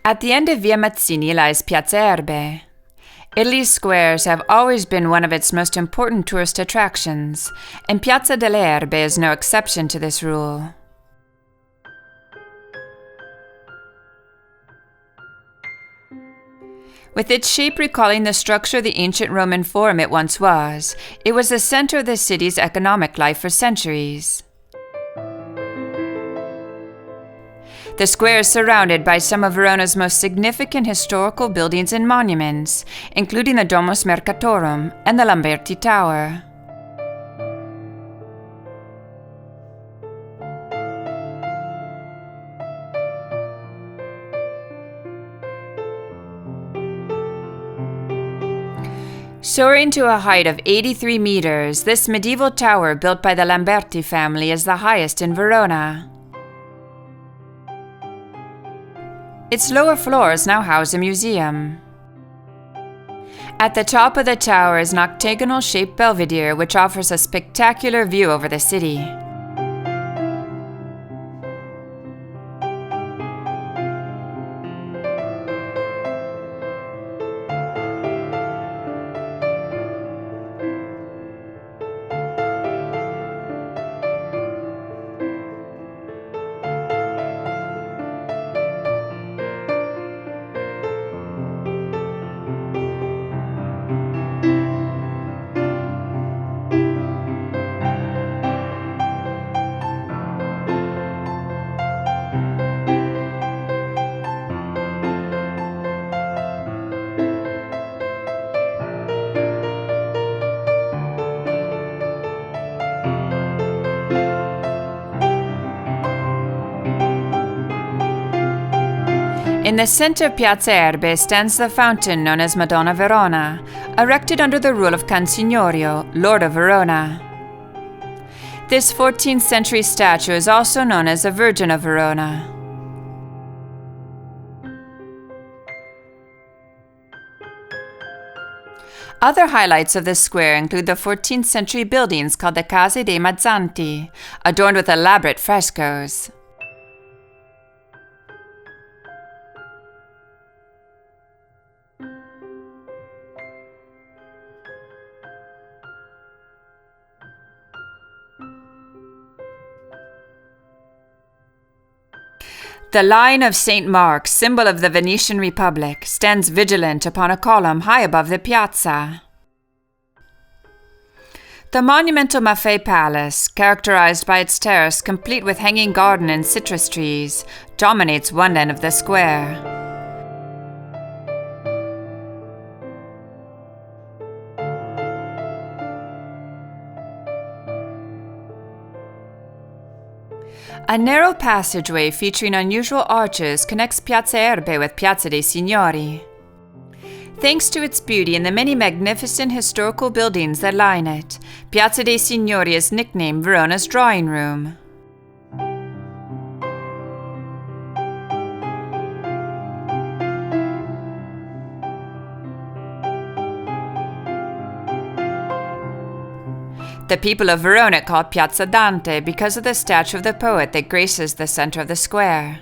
At the end of Via Mazzini lies Piazza Erbe. Italy's squares have always been one of its most important tourist attractions, and Piazza delle Erbe is no exception to this rule. With its shape recalling the structure of the ancient Roman Forum it once was, it was the center of the city's economic life for centuries. The square is surrounded by some of Verona's most significant historical buildings and monuments, including the Domus Mercatorum and the Lamberti Tower. Soaring to a height of 83 meters, this medieval tower built by the Lamberti family is the highest in Verona. Its lower floors now house a museum. At the top of the tower is an octagonal-shaped belvedere which offers a spectacular view over the city. In the center of Piazza Erbe stands the fountain known as Madonna Verona, erected under the rule of Cansignorio, Lord of Verona. This 14th century statue is also known as the Virgin of Verona. Other highlights of the square include the 14th century buildings called the Case dei Mazzanti, adorned with elaborate frescoes. The Lion of St. Mark, symbol of the Venetian Republic, stands vigilant upon a column high above the piazza. The monumental Maffei Palace, characterized by its terrace complete with hanging garden and citrus trees, dominates one end of the square. A narrow passageway featuring unusual arches connects Piazza Erbe with Piazza dei Signori. Thanks to its beauty and the many magnificent historical buildings that line it, Piazza dei Signori is nicknamed Verona's drawing room. The people of Verona call it Piazza Dante because of the statue of the poet that graces the center of the square.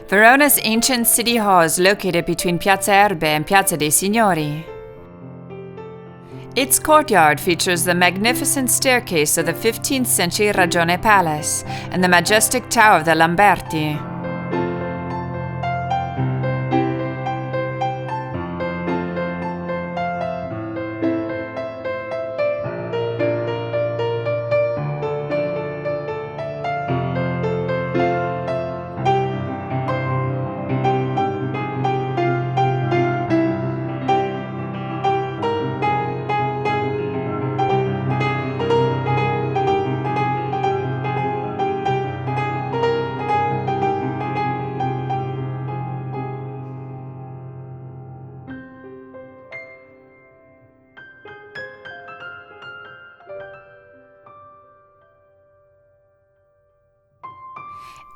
Verona's ancient city hall is located between Piazza Erbe and Piazza dei Signori. Its courtyard features the magnificent staircase of the 15th century Ragione Palace and the majestic tower of the Lamberti.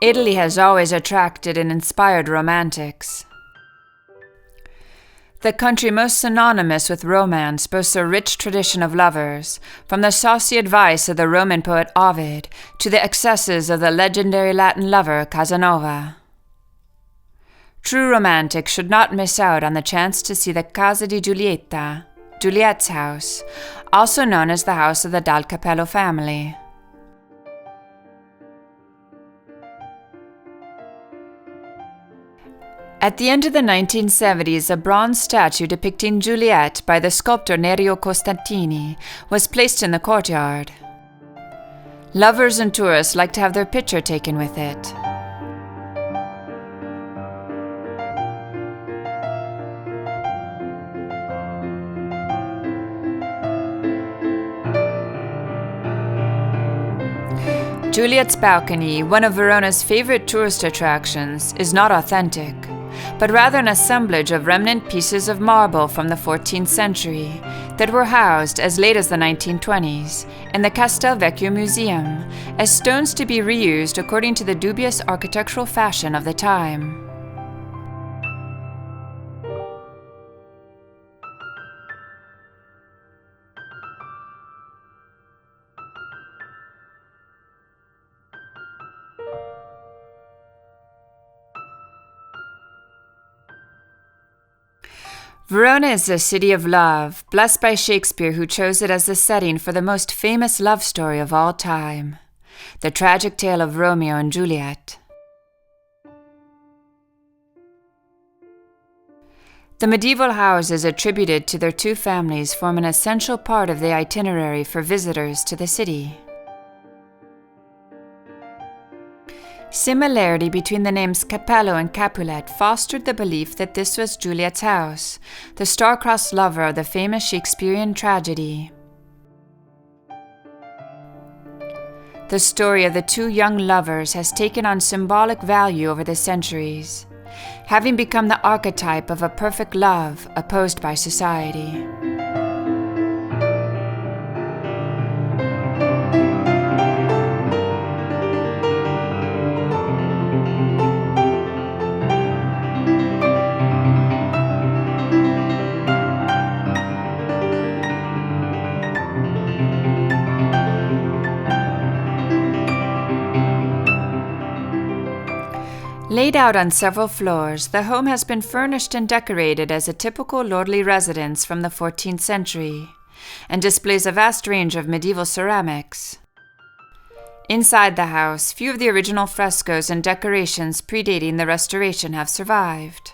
Italy has always attracted and inspired romantics. The country most synonymous with romance boasts a rich tradition of lovers, from the saucy advice of the Roman poet Ovid to the excesses of the legendary Latin lover Casanova. True romantics should not miss out on the chance to see the Casa di Giulietta, Juliet's house, also known as the House of the Dal Cappello family. At the end of the 1970s, a bronze statue depicting Juliet by the sculptor Nerio Costantini was placed in the courtyard. Lovers and tourists like to have their picture taken with it. Juliet's balcony, one of Verona's favorite tourist attractions, is not authentic, but rather an assemblage of remnant pieces of marble from the 14th century that were housed as late as the 1920s in the Castelvecchio Museum as stones to be reused according to the dubious architectural fashion of the time. Verona is the city of love, blessed by Shakespeare, who chose it as the setting for the most famous love story of all time, the tragic tale of Romeo and Juliet. The medieval houses attributed to their two families form an essential part of the itinerary for visitors to the city. Similarity between the names Cappello and Capulet fostered the belief that this was Juliet's house, the star-crossed lover of the famous Shakespearean tragedy. The story of the two young lovers has taken on symbolic value over the centuries, having become the archetype of a perfect love opposed by society. Laid out on several floors, the home has been furnished and decorated as a typical lordly residence from the 14th century, and displays a vast range of medieval ceramics. Inside the house, few of the original frescoes and decorations predating the restoration have survived.